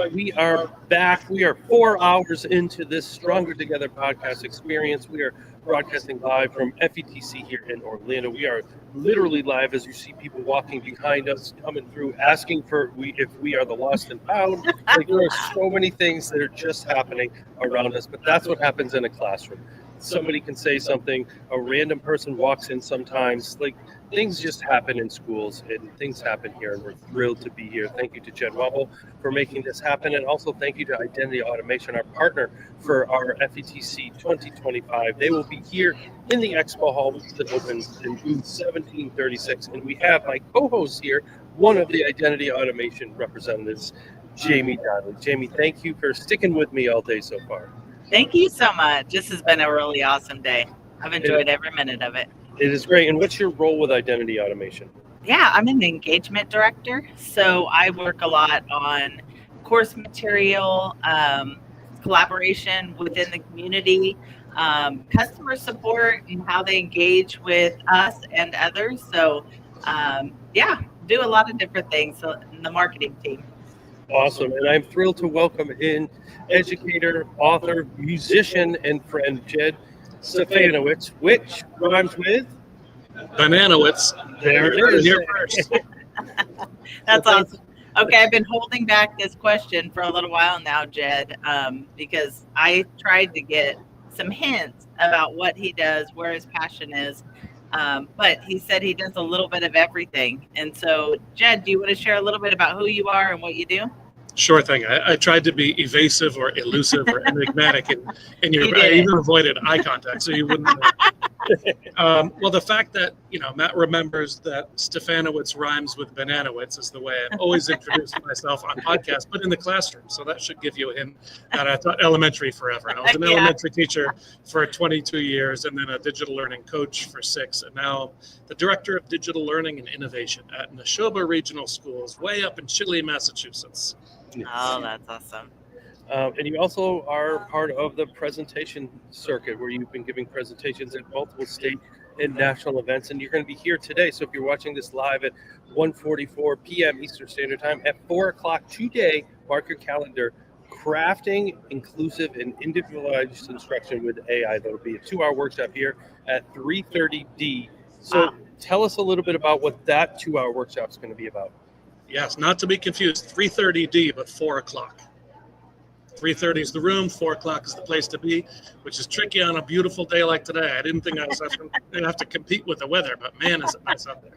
right, we are back. We are 4 hours into this Stronger Together podcast experience. We are broadcasting live from FETC here in Orlando. We are literally live as you see people walking behind us, coming through, asking if we are the lost and found. Like, there are so many things that are just happening around us, but that's what happens in a classroom. Somebody can say something, a random person walks in sometimes, like, things just happen in schools, and things happen here, and we're thrilled to be here. Thank you to Jed for making this happen, and also thank you to Identity Automation, our partner for our FETC 2025. They will be here in the expo hall that opens in booth 1736, and we have my co-host here, one of the Identity Automation representatives, Jamie Donnelly. Jamie, thank you for sticking with me all day so far. Thank you so much. This has been a really awesome day. I've enjoyed every minute of it. It is great. And what's your role with Identity Automation? Yeah, I'm an engagement director. So I work a lot on course material, collaboration within the community, customer support, and how they engage with us and others. So, do a lot of different things in the marketing team. Awesome. And I'm thrilled to welcome in educator, author, musician, and friend, Jed Stefanowicz, which rhymes with Bananowitz. There it is. Here first. That's awesome. Okay, I've been holding back this question for a little while now, Jed, because I tried to get some hints about what he does, where his passion is. But he said he does a little bit of everything. And so, Jed, do you want to share a little bit about who you are and what you do? Sure thing. I tried to be evasive or elusive or enigmatic, and I even avoided eye contact so you wouldn't know. Well, the fact that, Matt remembers that Stefanowicz rhymes with Bananowitz is the way I've always introduced myself on podcasts, but in the classroom. So that should give you a hint that I taught elementary forever. I was an elementary teacher for 22 years and then a digital learning coach for 6. And now the director of digital learning and innovation at Neshoba Regional Schools, way up in Chile, Massachusetts. Oh, that's awesome. And you also are part of the presentation circuit where you've been giving presentations at multiple state and national events. And you're going to be here today. So if you're watching this live at 1:44 p.m. Eastern Standard Time, at 4 o'clock today, mark your calendar, crafting inclusive and individualized instruction with AI. That'll be a 2-hour workshop here at 3:30D. So tell us a little bit about what that 2-hour workshop is going to be about. Yes, not to be confused, 3:30D, but 4 o'clock. 3:30 is the room, 4 o'clock is the place to be, which is tricky on a beautiful day like today. I didn't think I was going to have to compete with the weather, but man, is it nice out there.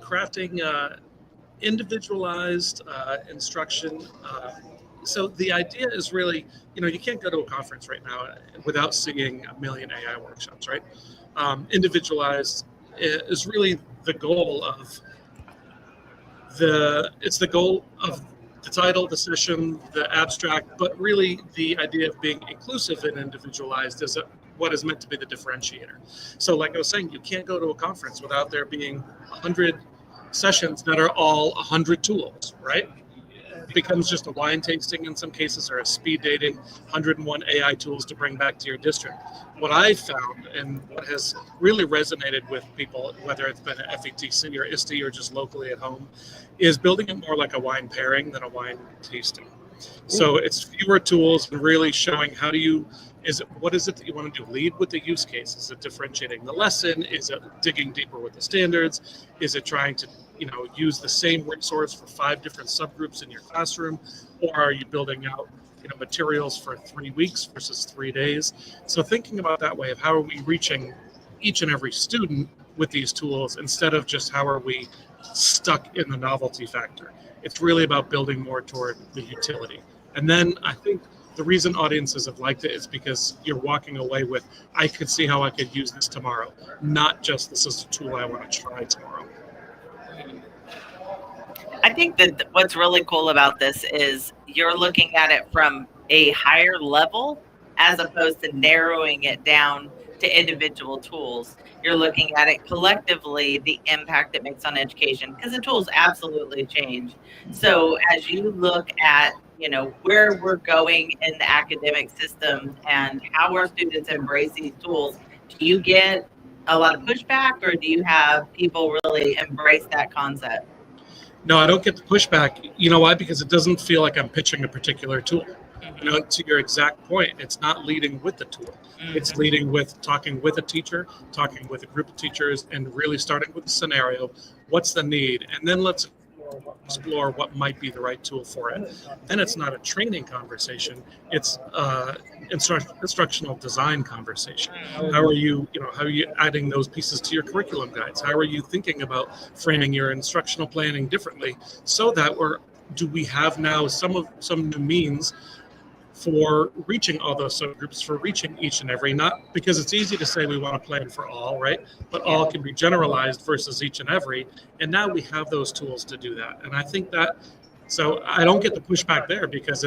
Crafting individualized instruction. So the idea is really, you can't go to a conference right now without seeing a million AI workshops, right? Individualized is really the goal of the title, the session, the abstract, but really the idea of being inclusive and individualized is what is meant to be the differentiator. So like I was saying, you can't go to a conference without there being 100 sessions that are all 100 tools, right? It becomes just a wine tasting in some cases, or a speed dating, 101 AI tools to bring back to your district. What I found and what has really resonated with people, whether it's been at FETC or ISTE or just locally at home, is building it more like a wine pairing than a wine tasting. So it's fewer tools and really showing what is it that you want to do? Lead with the use case. Is it differentiating the lesson? Is it digging deeper with the standards? Is it trying to use the same resource for 5 different subgroups in your classroom? Or are you building out materials for 3 weeks versus 3 days? So thinking about that way of how are we reaching each and every student with these tools instead of just how are we stuck in the novelty factor. It's really about building more toward the utility. And then I think the reason audiences have liked it is because you're walking away with, I could see how I could use this tomorrow, not just this is a tool I want to try tomorrow. I think that what's really cool about this is you're looking at it from a higher level as opposed to narrowing it down to individual tools. You're looking at it collectively, the impact it makes on education, because the tools absolutely change. So as you look at, where we're going in the academic system and how our students embrace these tools, do you get a lot of pushback or do you have people really embrace that concept? No, I don't get the pushback. You know why? Because it doesn't feel like I'm pitching a particular tool. You know, to your exact point, it's not leading with the tool. It's leading with talking with a teacher, talking with a group of teachers, and really starting with the scenario. What's the need? And then let's explore what might be the right tool for it. Then it's not a training conversation. It's instructional design conversation. How are you adding those pieces to your curriculum guides? How are you thinking about framing your instructional planning differently so that do we have now some new means for reaching all those subgroups, for reaching each and every, not because it's easy to say we want to plan for all, right? But all can be generalized versus each and every. And now we have those tools to do that. And I think so I don't get the pushback there because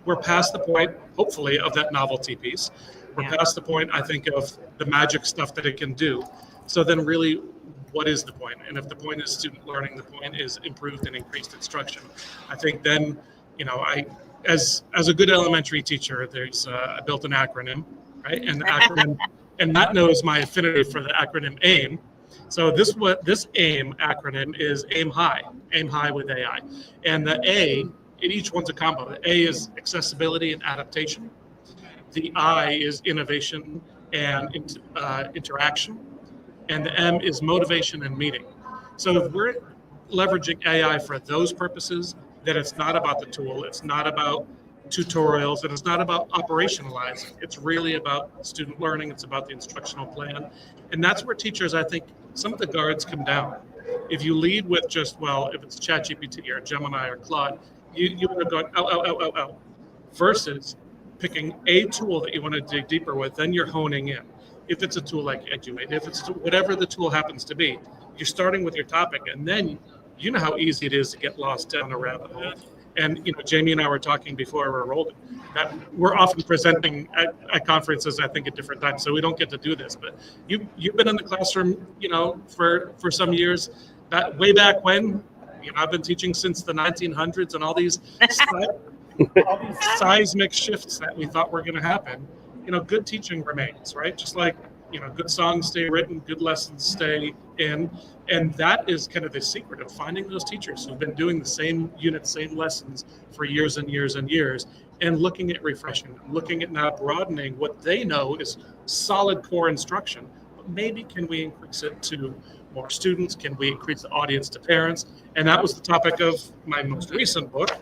we're past the point, hopefully, of that novelty piece. We're past the point, I think, of the magic stuff that it can do. So then really, what is the point? And if the point is student learning, the point is improved and increased instruction. I think then, as a good elementary teacher, I built an acronym, right? And the acronym, and Matt knows my affinity for the acronym AIM. So this AIM acronym is aim high with AI. And the A, each one's a combo. The A is accessibility and adaptation. The I is innovation and interaction. And the M is motivation and meaning. So if we're leveraging AI for those purposes, that it's not about the tool, it's not about tutorials, and it's not about operationalizing. It's really about student learning, it's about the instructional plan. And that's where teachers, I think, some of the guards come down. If you lead with just, if it's ChatGPT or Gemini or Claude, you would have gone, out. Versus picking a tool that you want to dig deeper with, then you're honing in. If it's a tool like Edumate, if it's whatever the tool happens to be, you're starting with your topic, and then you know how easy it is to get lost down a rabbit hole. And Jamie and I were talking before we rolled that we're often presenting at conferences, I think, at different times, so we don't get to do this. But you've been in the classroom, for some years. That way back when, I've been teaching since the 1900s, and all these seismic shifts that we thought were going to happen. Good teaching remains, right? Just like good songs stay written, good lessons stay in. And that is kind of the secret of finding those teachers who've been doing the same units, same lessons for years and years and years, and looking at refreshing, looking at now broadening what they know is solid core instruction. But maybe can we increase it to more students? Can we increase the audience to parents? And that was the topic of my most recent book,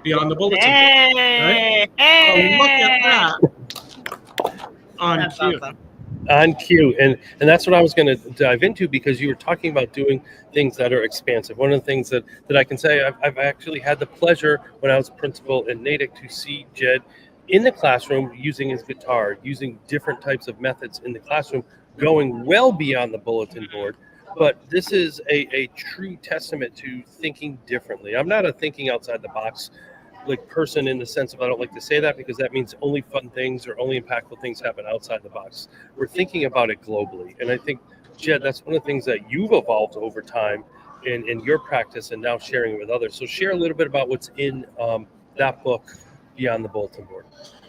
Beyond the Bulletin Board. Right? Hey. So look at that on That's cue. awesome. On cue, and that's what I was going to dive into, because you were talking about doing things that are expansive. One of the things that I can say, I've actually had the pleasure when I was principal in Natick to see Jed in the classroom using his guitar, using different types of methods in the classroom, going well beyond the bulletin board. But this is a true testament to thinking differently. I'm not a thinking outside the box person in the sense of, I don't like to say that because that means only fun things or only impactful things happen outside the box. We're thinking about it globally. And I think, Jed, that's one of the things that you've evolved over time in your practice and now sharing it with others. So share a little bit about what's in that book, Beyond the Bulletin Board.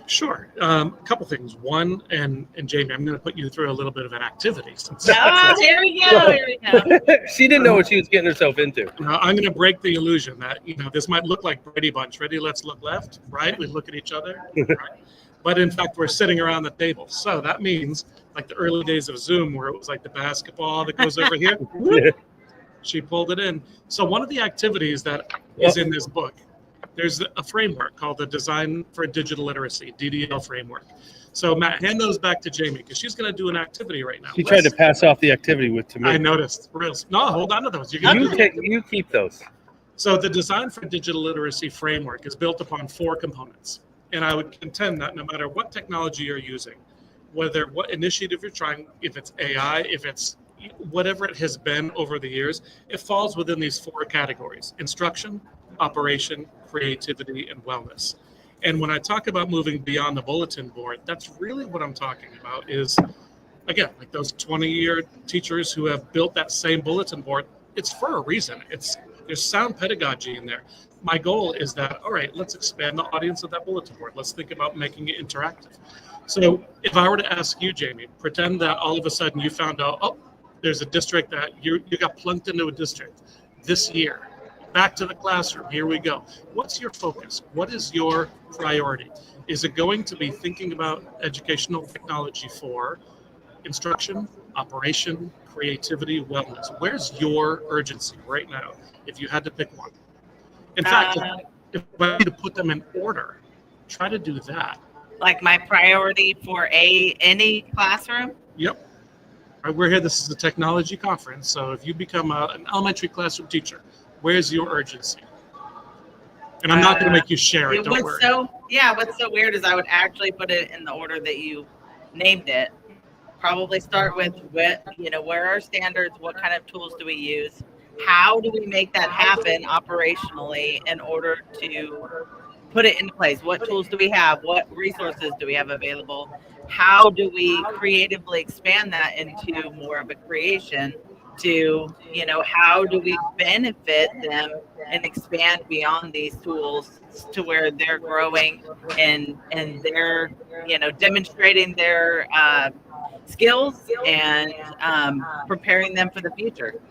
Sure. A couple things. One, and Jamie, I'm going to put you through a little bit of an activity. Here we go. She didn't know what she was getting herself into. Now, I'm going to break the illusion that, this might look like Brady Bunch. Ready, let's look left, right? We look at each other, right? But in fact, we're sitting around the table. So that means like the early days of Zoom where it was like the basketball that goes over here. She pulled it in. So one of the activities that is in this book, there's a framework called the Design for Digital Literacy, DDL framework. So Matt, hand those back to Jamie because she's going to do an activity right now. She tried to pass off the activity to me. I noticed. No, hold on to those. You keep those. So the Design for Digital Literacy framework is built upon 4 components. And I would contend that no matter what technology you're using, what initiative you're trying, if it's AI, if it's whatever it has been over the years, it falls within these 4 categories: instruction, operation, creativity, and wellness. And when I talk about moving beyond the bulletin board, that's really what I'm talking about is, again, like those 20-year teachers who have built that same bulletin board, it's for a reason. There's sound pedagogy in there. My goal is that, all right, let's expand the audience of that bulletin board. Let's think about making it interactive. So if I were to ask you, Jamie, pretend that all of a sudden you found out, there's a district that you got plunked into a district. this year, back to the classroom, here we go. What's your focus? What is your priority? Is it going to be thinking about educational technology for instruction, operation, creativity, wellness? Where's your urgency right now if you had to pick one? In fact, if I need to put them in order, try to do that. Like my priority for any classroom? Yep. We're here, this is a technology conference, so if you become an elementary classroom teacher, where's your urgency? And I'm not going to make you share it, don't worry. What's so weird is I would actually put it in the order that you named it. Probably start with where are our standards, what kind of tools do we use, how do we make that happen operationally in order to put it into place, what tools do we have, what resources do we have available, how do we creatively expand that into more of a creation to, how do we benefit them and expand beyond these tools to where they're growing and they're, demonstrating their skills and preparing them for the future.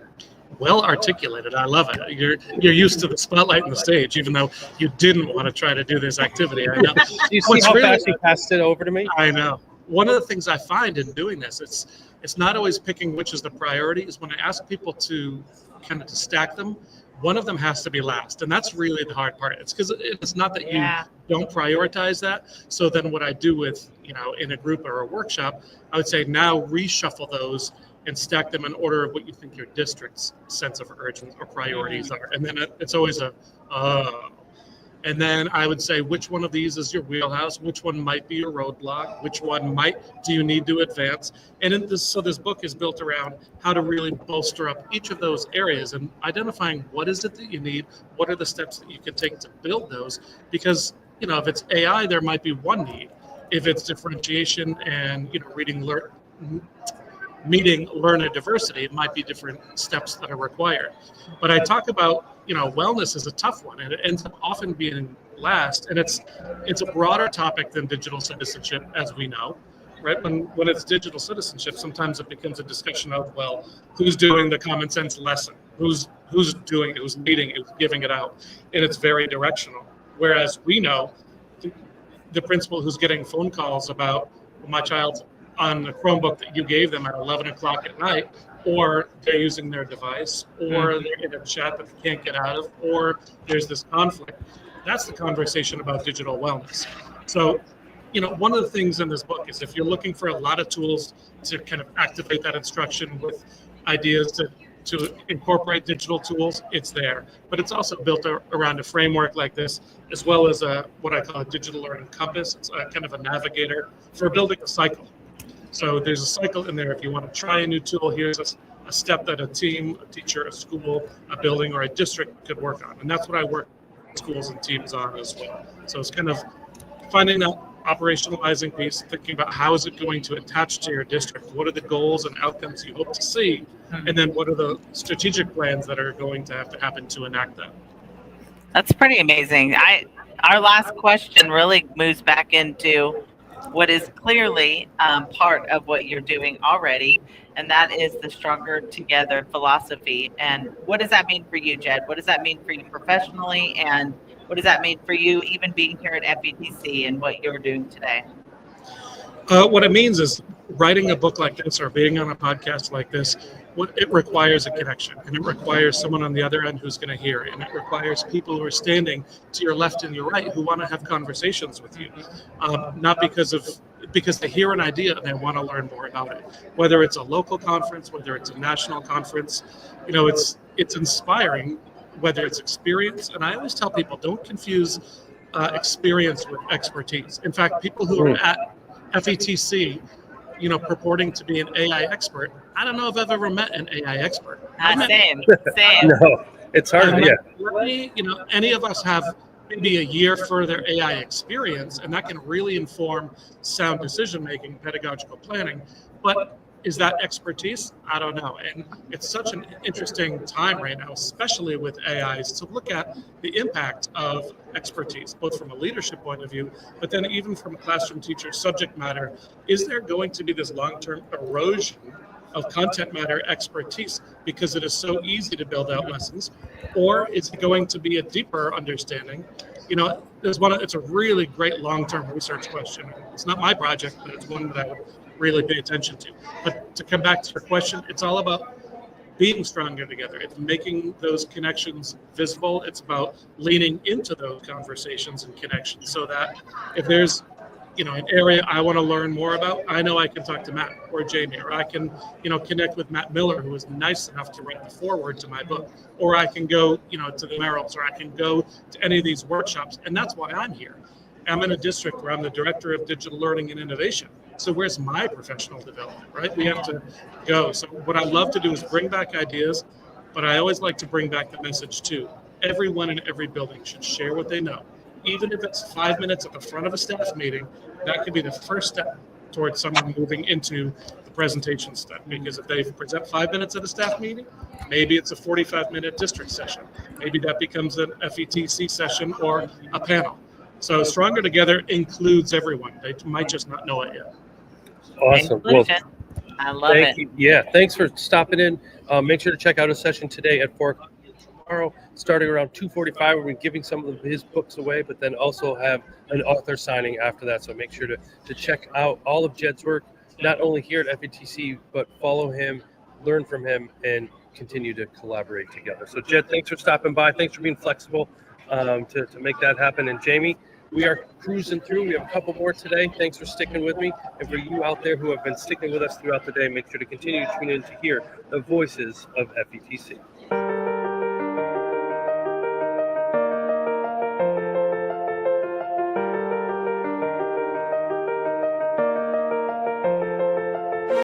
Well articulated. I love it. You're used to the spotlight and the stage, even though you didn't want to try to do this activity. I know. Do you see how fast you passed it over to me? I know. One of the things I find in doing this, it's not always picking which is the priority, is when I ask people to kind of to stack them, one of them has to be last. And that's really the hard part. It's because it's not that you don't prioritize that. So then what I do with, in a group or a workshop, I would say now reshuffle those and stack them in order of what you think your district's sense of urgency or priorities are. And then it's always and then I would say, which one of these is your wheelhouse? Which one might be your roadblock? Which one do you need to advance? And this book is built around how to really bolster up each of those areas and identifying what is it that you need, what are the steps that you can take to build those? Because, if it's AI, there might be one need. If it's differentiation and, meeting learner diversity, it might be different steps that are required. But I talk about, wellness is a tough one, and it ends up often being last. And it's a broader topic than digital citizenship, as we know, right? When it's digital citizenship, sometimes it becomes a discussion of, well, who's doing the common sense lesson? Who's doing it? Who's leading it? Who's giving it out? And it's very directional. Whereas we know the principal who's getting phone calls about my child's on the Chromebook that you gave them at 11 o'clock at night, or they're using their device, or they're in a chat that they can't get out of, or there's this conflict. That's the conversation about digital wellness. So, one of the things in this book is if you're looking for a lot of tools to kind of activate that instruction with ideas to incorporate digital tools, it's there. But it's also built around a framework like this, as well as what I call a digital learning compass. It's a kind of a navigator for building a cycle. So there's a cycle in there. If you want to try a new tool, here's a step that a team, a teacher, a school, a building, or a district could work on. And that's what I work with schools and teams on as well. So it's kind of finding that operationalizing piece, thinking about how is it going to attach to your district? What are the goals and outcomes you hope to see? And then what are the strategic plans that are going to have to happen to enact that? That's pretty amazing. Our last question really moves back into what is clearly part of what you're doing already, and that is the Stronger Together philosophy. And what does that mean for you, Jed? What does that mean for you professionally, and what does that mean for you even being here at FETC and what you're doing today? What it means is writing a book like this or being on a podcast like this, it requires a connection, and it requires someone on the other end who's going to hear it, and it requires people who are standing to your left and your right who want to have conversations with you, not because they hear an idea and they want to learn more about it. Whether it's a local conference, whether it's a national conference, it's inspiring. Whether it's experience, and I always tell people, don't confuse experience with expertise. In fact, people who are at FETC, purporting to be an AI expert, I don't know if I've ever met an AI expert. Same. No, it's hard. Any of us have maybe a year further AI experience, and that can really inform sound decision-making, pedagogical planning. But is that expertise? I don't know. And it's such an interesting time right now, especially with AIs, to look at the impact of expertise, both from a leadership point of view, but then even from a classroom teacher subject matter. Is there going to be this long-term erosion of content matter expertise because it is so easy to build out lessons? Or is it going to be a deeper understanding? It's a really great long-term research question. It's not my project, but it's one that I would really pay attention to. But to come back to your question, it's all about being stronger together. It's making those connections visible. It's about leaning into those conversations and connections so that if there's an area I want to learn more about, I know I can talk to Matt or Jamie, or I can, connect with Matt Miller, who was nice enough to write the foreword to my book, or I can go, to the Merrills, or I can go to any of these workshops. And that's why I'm here. I'm in a district where I'm the director of digital learning and innovation. So where's my professional development, right? We have to go. So what I love to do is bring back ideas, but I always like to bring back the message too. Everyone in every building should share what they know. Even if it's 5 minutes at the front of a staff meeting, that could be the first step towards someone moving into the presentation step. Because if they present 5 minutes at a staff meeting, maybe it's a 45-minute district session. Maybe that becomes an FETC session or a panel. So Stronger Together includes everyone. They might just not know it yet. Awesome. Well, I love it. thank you. Yeah, thanks for stopping in. Make sure to check out a session today at 4 o'clock. Tomorrow, starting around 2:45, we'll be giving some of his books away, but then also have an author signing after that. So make sure to check out all of Jed's work, not only here at FETC, but follow him, learn from him, and continue to collaborate together. So Jed, thanks for stopping by. Thanks for being flexible to make that happen. And Jamie, we are cruising through. We have a couple more today. Thanks for sticking with me. And for you out there who have been sticking with us throughout the day, make sure to continue to tune in to hear the voices of FETC.